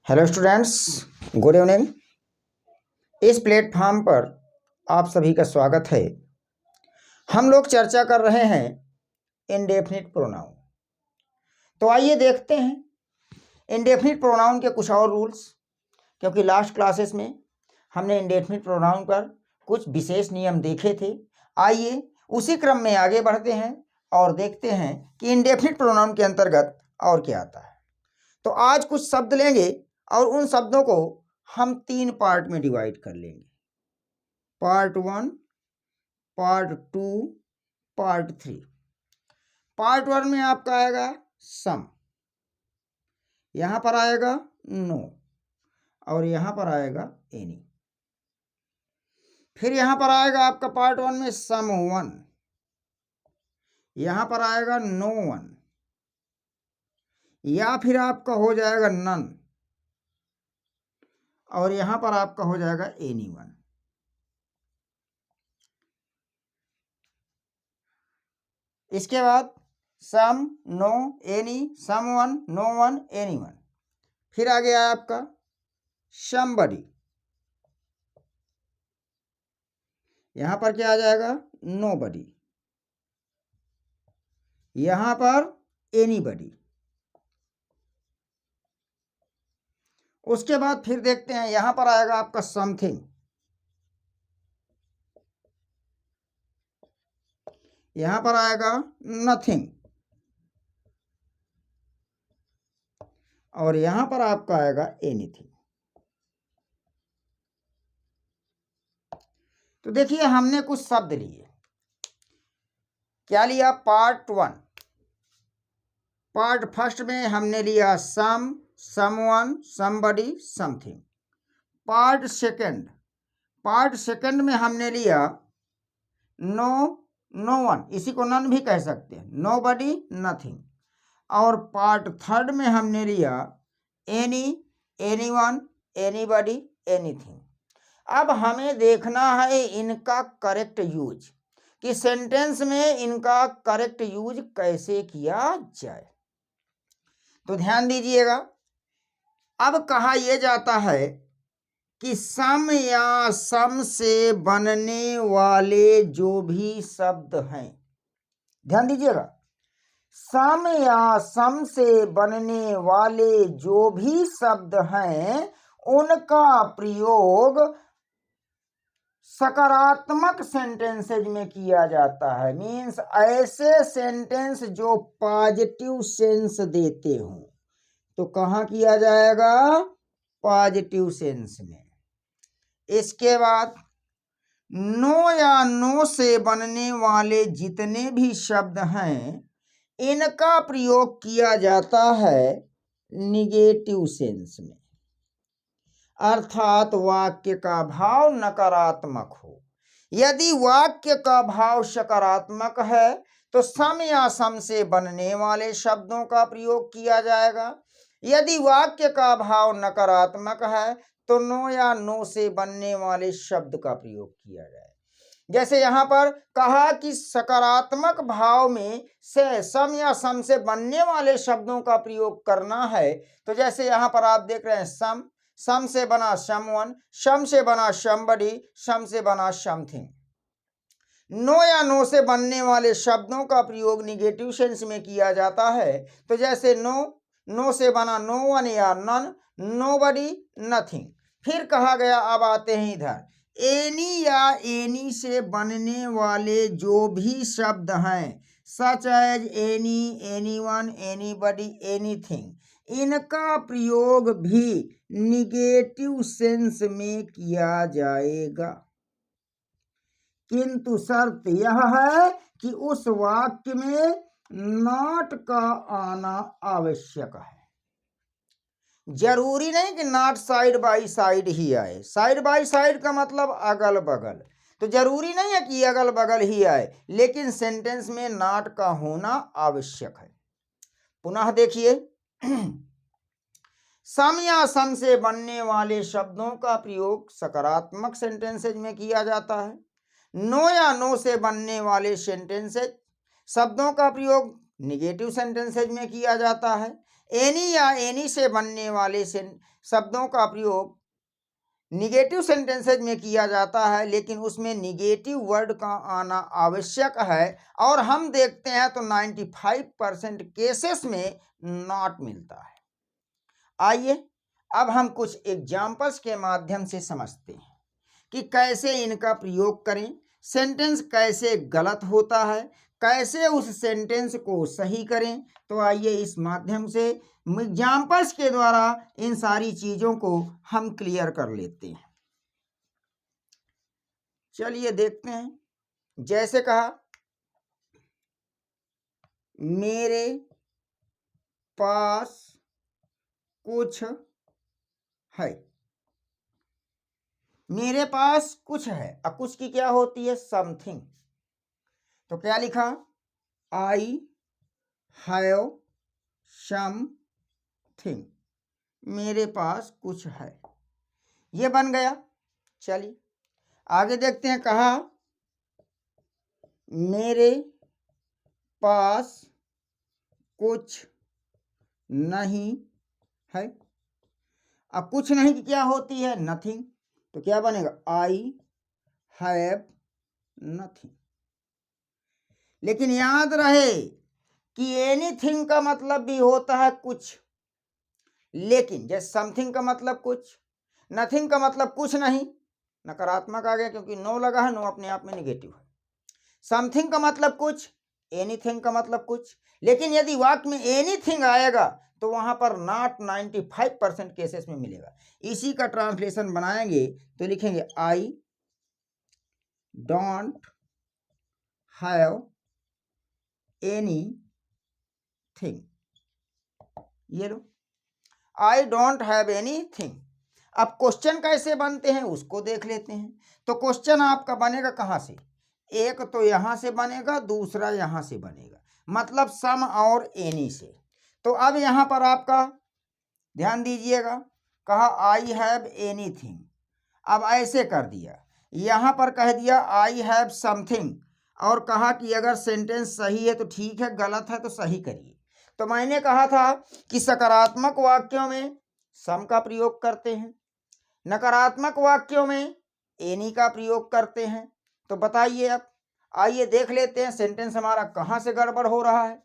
Hello students, good evening. इस platform पर आप सभी का स्वागत है। हम लोग चर्चा कर रहे हैं इंडेफिनिट प्रोनाउन। तो आइए देखते हैं इंडेफिनिट प्रोनाउन के कुछ और रूल्स, क्योंकि लास्ट क्लासेस में हमने इंडेफिनिट प्रोनाउन पर कुछ विशेष नियम देखे थे। आइए उसी क्रम में आगे बढ़ते हैं और देखते हैं कि इंडेफिनिट प्रोनाउन के अंतर्गत और क्या आता है। तो आज कुछ शब्द लेंगे और उन शब्दों को हम 3 पार्ट में डिवाइड कर लेंगे। Part 1, part 2, part 3। पार्ट 1 में आपका आएगा सम, यहां पर आएगा नो और यहां पर आएगा एनी। फिर यहां पर आएगा आपका पार्ट 1 में सम 1, यहां पर आएगा नो 1, या फिर आपका हो जाएगा नन और यहां पर आपका हो जाएगा एनी 1। इसके बाद सम, नो, एनी, सम 1, नो 1, एनी 1। फिर आ गया आपका समबडी, यहां पर क्या आ जाएगा नोबडी, यहां पर एनीबडी। उसके बाद फिर देखते हैं यहां पर आएगा आपका समथिंग, यहां पर आएगा नथिंग और यहां पर आपका आएगा एनीथिंग। तो देखिए हमने कुछ शब्द लिए। क्या लिया? पार्ट 1, पार्ट फर्स्ट में हमने लिया some, someone, somebody, something. Part second में हमने लिया नो, नो वन, इसी को नन भी कह सकते हैं, नो बडी, नथिंग। और पार्ट थर्ड में हमने लिया any, any one, anybody, anything. अब हमें देखना है इनका करेक्ट यूज, कि सेंटेंस में इनका करेक्ट यूज कैसे किया जाए। तो ध्यान दीजिएगा, अब कहा यह जाता है कि सम या सम से बनने वाले जो भी शब्द हैं, ध्यान दीजिएगा, सम या सम से बनने वाले जो भी शब्द हैं उनका प्रयोग सकारात्मक सेंटेंसेज में किया जाता है। मीन्स ऐसे सेंटेंस जो पॉजिटिव सेंस देते हो, तो कहाँ किया जाएगा? पॉजिटिव सेंस में। इसके बाद नो या नो से बनने वाले जितने भी शब्द हैं इनका प्रयोग किया जाता है निगेटिव सेंस में, अर्थात वाक्य का भाव नकारात्मक हो। यदि वाक्य का भाव सकारात्मक है तो सम या सम से बनने वाले शब्दों का प्रयोग किया जाएगा। यदि वाक्य का भाव नकारात्मक है तो नो या नो से बनने वाले शब्द का प्रयोग किया जाएगा। जैसे यहां पर कहा कि सकारात्मक भाव में से सम या सम से बनने वाले शब्दों का प्रयोग करना है, तो जैसे यहां पर आप देख रहे हैं सम, सम से बना समवन, सम से बना समबडी, सम से बना समथिंग। नो या नो से बनने वाले शब्दों का प्रयोग निगेटिव सेंस में किया जाता है, तो जैसे नो, नो से बना नो वन या नन, नोबडी, नथिंग। फिर कहा गया, अब आते हैं इधर, एनी या एनी से बनने वाले जो भी शब्द हैं, such as any, anyone, anybody, anything, इनका प्रयोग भी निगेटिव सेंस में किया जाएगा। किंतु शर्त यह है कि उस वाक्य में नॉट का आना आवश्यक है। जरूरी नहीं कि नॉट साइड बाय साइड ही आए। साइड बाय साइड का मतलब अगल बगल, तो जरूरी नहीं है कि अगल बगल ही आए, लेकिन सेंटेंस में नॉट का होना आवश्यक है। पुनः देखिए, सम या सम से बनने वाले शब्दों का प्रयोग सकारात्मक सेंटेंसेज में किया जाता है। नो या नो से बनने वाले सेंटेंसेज शब्दों का प्रयोग निगेटिव सेंटेंसेज में किया जाता है। एनी या एनी से बनने वाले शब्दों का प्रयोग निगेटिव सेंटेंसेज में किया जाता है, लेकिन उसमें निगेटिव वर्ड का आना आवश्यक है, और हम देखते हैं तो 95% केसेस में नॉट मिलता है। आइए अब हम कुछ एग्जाम्पल्स के माध्यम से समझते हैं कि कैसे इनका प्रयोग करें, सेंटेंस कैसे गलत होता है, कैसे उस सेंटेंस को सही करें। तो आइए इस माध्यम से एग्जाम्पल्स के द्वारा इन सारी चीज़ों को हम क्लियर कर लेते हैं। चलिए देखते हैं। जैसे कहा, मेरे पास कुछ है। मेरे पास कुछ है, अब कुछ की क्या होती है? समथिंग। तो क्या लिखा? I have something. मेरे पास कुछ है, ये बन गया। चलिए आगे देखते हैं। कहा, मेरे पास कुछ नहीं है। अब कुछ नहीं की क्या होती है? नथिंग। तो क्या बनेगा? I have nothing. लेकिन याद रहे कि एनीथिंग का मतलब भी होता है कुछ, लेकिन जैसे समथिंग का मतलब कुछ, नथिंग का मतलब कुछ नहीं, नकारात्मक आ गया क्योंकि नो लगा है। नो अपने आप में नेगेटिव है। समथिंग का मतलब कुछ, एनीथिंग का मतलब कुछ, लेकिन यदि वाक्य में एनीथिंग आएगा तो वहां पर नॉट 95% केसेस में मिलेगा। इसी का ट्रांसलेशन बनाएंगे तो लिखेंगे I don't have anything. ये लो, I don't have anything. अब क्वेश्चन कैसे बनते हैं उसको देख लेते हैं। तो क्वेश्चन आपका बनेगा कहाँ से? एक तो यहां से बनेगा, दूसरा यहां से बनेगा, मतलब सम और एनी से। तो अब यहां पर आपका ध्यान दीजिएगा, कहा आई हैव एनीथिंग। अब ऐसे कर दिया, यहां पर कह दिया आई हैव समथिंग, और कहा कि अगर सेंटेंस सही है तो ठीक है, गलत है तो सही करिए। तो मैंने कहा था कि सकारात्मक वाक्यों में सम का प्रयोग करते हैं, नकारात्मक वाक्यों में एनी का प्रयोग करते हैं। तो बताइए, अब आइए देख लेते हैं सेंटेंस हमारा कहाँ से गड़बड़ हो रहा है।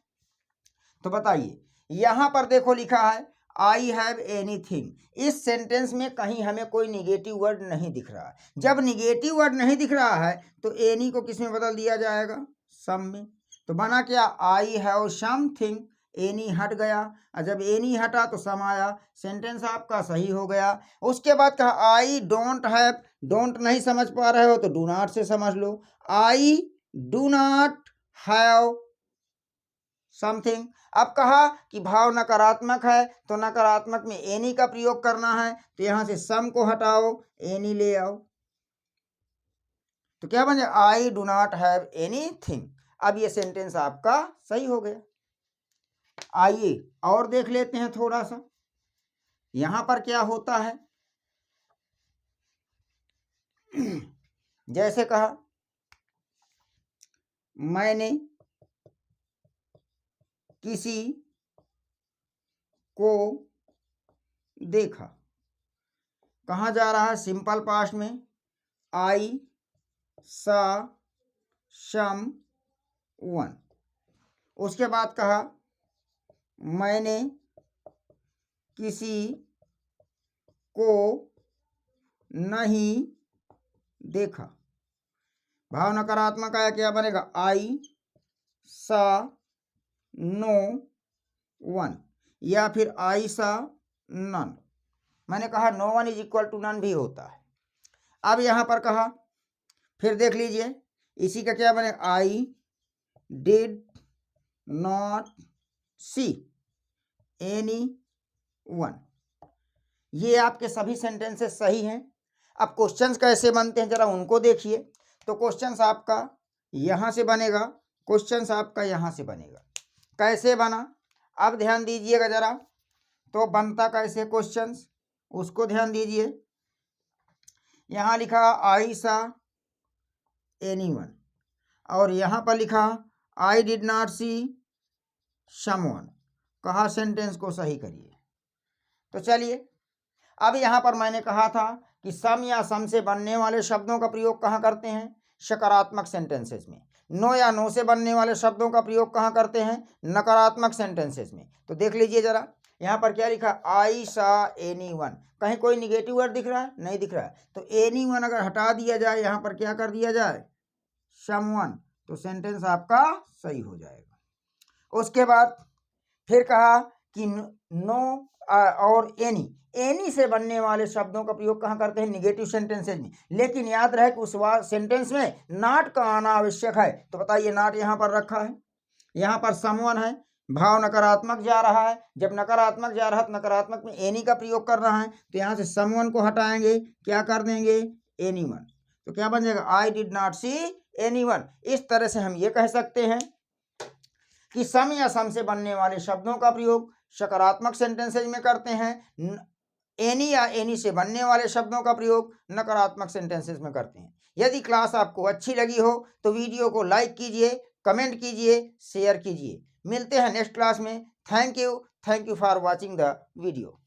तो बताइए, यहां पर देखो लिखा है आई हैव एनीथिंग। इस सेंटेंस में कहीं हमें कोई निगेटिव वर्ड नहीं दिख रहा है। जब निगेटिव वर्ड नहीं दिख रहा है तो एनी को किस में बदल दिया जाएगा? सम में। तो बना क्या? आई हैव समथिंग, एनी हट गया, और जब एनी हटा तो सम आया, सेंटेंस आपका सही हो गया। उसके बाद कहा आई डोंट हैव, डोंट नहीं समझ पा रहे हो तो डू नॉट से समझ लो, I do not have something. अब कहा कि भाव नकारात्मक है तो नकारात्मक में एनी का प्रयोग करना है, तो यहां से सम को हटाओ, एनी ले आओ, तो क्या बन जाए? आई डू नॉट हैव एनीथिंग। अब ये सेंटेंस आपका सही हो गया। आइए और देख लेते हैं थोड़ा सा, यहां पर क्या होता है। जैसे कहा, मैंने किसी को देखा। कहाँ जा रहा है? सिंपल पास्ट में, आई सा सम वन। उसके बाद कहा, मैंने किसी को नहीं देखा। भाव नकारात्मक आया, क्या बनेगा? आई सा नो वन, या फिर आई सा नन। मैंने कहा no one is equal to none भी होता है। अब यहां पर कहा, फिर देख लीजिए इसी का क्या बनेगा? I did not see any one. ये आपके सभी सेंटेंसेस सही हैं। अब क्वेश्चंस कैसे बनते हैं जरा उनको देखिए। तो क्वेश्चंस आपका यहां से बनेगा, क्वेश्चंस आपका यहां से बनेगा। कैसे बना? अब ध्यान दीजिएगा जरा, तो बनता कैसे क्वेश्चंस उसको ध्यान दीजिए। यहां लिखा आई सा एनीवन, और यहां पर लिखा I did not see someone. कहा सेंटेंस को सही करिए। तो चलिए अब यहाँ पर मैंने कहा था कि सम या सम से बनने वाले शब्दों का प्रयोग कहाँ करते हैं? सकारात्मक सेंटेंसेस में। नो या नो से बनने वाले शब्दों का प्रयोग कहाँ करते हैं? नकारात्मक सेंटेंसेस में। तो देख लीजिए जरा, यहाँ पर क्या लिखा? आई सा एनी वन। कहीं कोई निगेटिव वर्ड दिख रहा है? नहीं दिख रहा है। तो एनी वन अगर हटा दिया जाए, यहाँ पर क्या कर दिया जाए? समवन, तो सेंटेंस आपका सही हो जाएगा। उसके बाद फिर कहा कि नो और एनी से बनने वाले शब्दों का प्रयोग कहाँ करते हैं? निगेटिव सेंटेंसेज में। लेकिन याद रहे कि उस सेंटेंस में नॉट का आना आवश्यक है। तो बताइए, नॉट यहाँ पर रखा है, यहाँ पर समवन है, भाव नकारात्मक जा रहा है। जब नकारात्मक जा रहा है तो नकारात्मक में एनी का प्रयोग कर रहा है, तो यहाँ से समवन को हटाएंगे, क्या कर देंगे? एनीवन। तो क्या बन जाएगा? I did not see anyone. इस तरह से हम ये कह सकते हैं कि सम या सम से बनने वाले शब्दों का प्रयोग सकारात्मक सेंटेंसेज में करते हैं, एनी या एनी से बनने वाले शब्दों का प्रयोग नकारात्मक सेंटेंसेस में करते हैं। यदि क्लास आपको अच्छी लगी हो तो वीडियो को लाइक कीजिए, कमेंट कीजिए, शेयर कीजिए। मिलते हैं नेक्स्ट क्लास में। Thank you for watching the video.